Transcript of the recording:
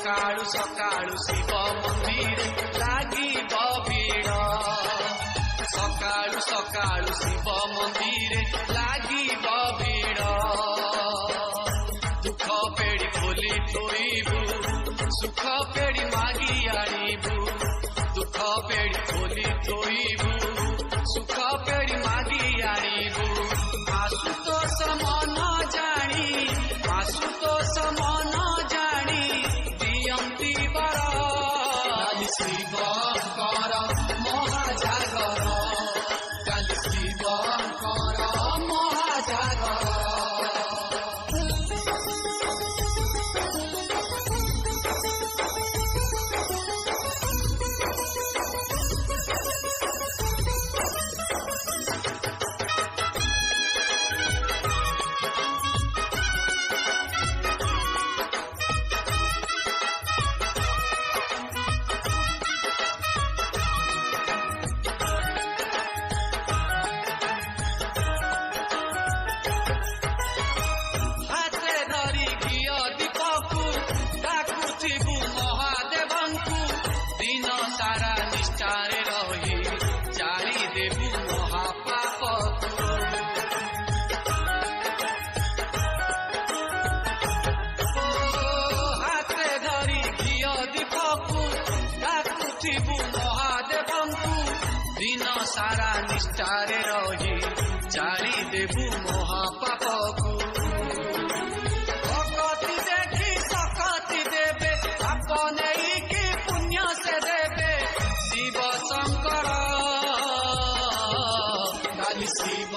सकाळु सकाळु शिव मंदिर लागिब भीड़ सकाळु सकाळु शिव मंदिर लागिब भीड़ दुख पेड़ी खोली थोइबु सुख पेड़ी मागी आनिबु दुख पेड़ी खोली थोइबु सुख पेड़ी मागी आनिबु आशुतोष मन जानी आशुतोष मन जानी दियंती बर शिव कर महाजागर काली शिव कर महाजागर सारा निष्ठारे रही जारी देबु महापाप हाथे धरी घिया दीपकु डाकुथिबु महादेवंकु दिन सारा निष्ठारे रही जारी देबु महापापकु भक्ति देखी सकति देबे अपने की पुण्य से देबे शिव शंकर काली शिव